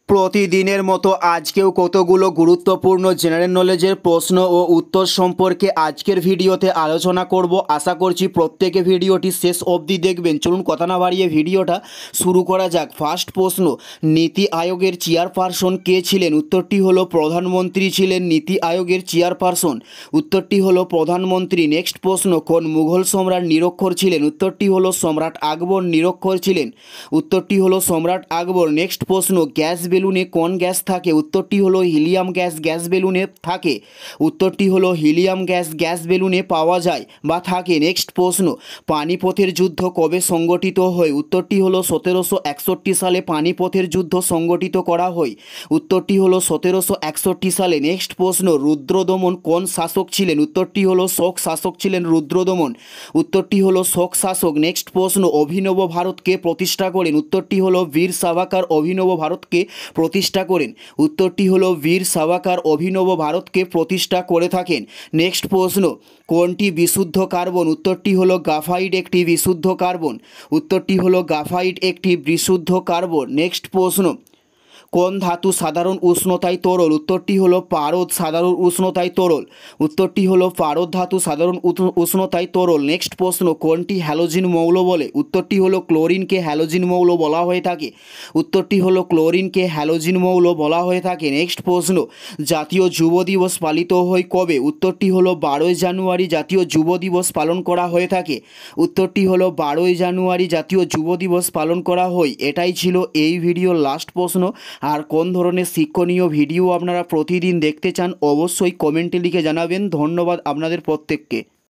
প্রতিদিনের মতো আজকেও কতগুলো গুরুত্বপূর্ণ জেনারেল নলেজের প্রশ্ন ও উত্তর সম্পর্কে আজকের ভিডিওতে আলোচনা করব। আশা করছি প্রত্যেকে ভিডিওটি শেষ অবধি দেখবেন। চলুন কথা না বাড়িয়ে ভিডিওটা শুরু করা যাক। ফার্স্ট প্রশ্ন, নীতি আয়োগের চেয়ারপারসন কে ছিলেন? উত্তরটি হলো প্রধানমন্ত্রী ছিলেন নীতি আয়োগের চেয়ারপারসন। উত্তরটি হলো প্রধানমন্ত্রী। নেক্সট প্রশ্ন, কোন মুঘল সম্রাট নিরক্ষর ছিলেন? উত্তরটি হলো সম্রাট আকবর নিরক্ষর ছিলেন। উত্তরটি হলো সম্রাট আকবর। নেক্সট প্রশ্ন, গ্যাস বেলুনে কোন গ্যাস থাকে? উত্তরটি হলো হিলিয়াম গ্যাস গ্যাস বেলুনে থাকে। উত্তরটি হলো হিলিয়াম গ্যাস গ্যাস বেলুনে পাওয়া যায় বা থাকে। নেক্সট প্রশ্ন, পানিপথের যুদ্ধ কবে সংগঠিত হয়? উত্তরটি হলো 1761 সালে পানিপথের যুদ্ধ সংগঠিত করা হয়। উত্তরটি হলো 1761 সালে। নেক্সট প্রশ্ন, রুদ্রদমন কোন শাসক ছিলেন? উত্তরটি হলো শক শাসক ছিলেন রুদ্রদমন। উত্তরটি হলো শক শাসক। নেক্সট প্রশ্ন, অভিনব ভারতকে প্রতিষ্ঠা করেন? উত্তরটি হলো বীর সাভারকর অভিনব ভারতকে প্রতিষ্ঠা করেন। উত্তরটি হলো বীর সাভারকর অভিনব ভারতকে প্রতিষ্ঠা করে থাকেন। নেক্সট প্রশ্ন, কোনটি বিশুদ্ধ কার্বন? উত্তরটি হলো গ্রাফাইট একটি বিশুদ্ধ কার্বন। উত্তরটি হলো গ্রাফাইট একটি বিশুদ্ধ কার্বন। নেক্সট প্রশ্ন, কোন ধাতু সাধারণ উষ্ণতায় তরল? উত্তরটি হলো পারদ সাধারণ উষ্ণতায় তরল। উত্তরটি হলো পারদ ধাতু সাধারণ উষ্ণতায় তরল। নেক্সট প্রশ্ন, কোনটি হ্যালোজিন মৌল বলে? উত্তরটি হলো ক্লোরিনকে হ্যালোজিন মৌল বলা হয়ে থাকে। উত্তরটি হলো ক্লোরিনকে হ্যালোজিন মৌল বলা হয়ে থাকে। নেক্সট প্রশ্ন, জাতীয় যুব দিবস পালিত হয় কবে? উত্তরটি হলো 12ই জানুয়ারি জাতীয় যুব দিবস পালন করা হয়ে থাকে। উত্তরটি হলো 12ই জানুয়ারি জাতীয় যুব দিবস পালন করা হয়। এটাই ছিল এই ভিডিওর লাস্ট প্রশ্ন। আর কোন ধরনের শিক্ষণীয় ভিডিও আপনারা প্রতিদিন দেখতে চান অবশ্যই কমেন্টে লিখে জানাবেন। ধন্যবাদ আপনাদের প্রত্যেককে।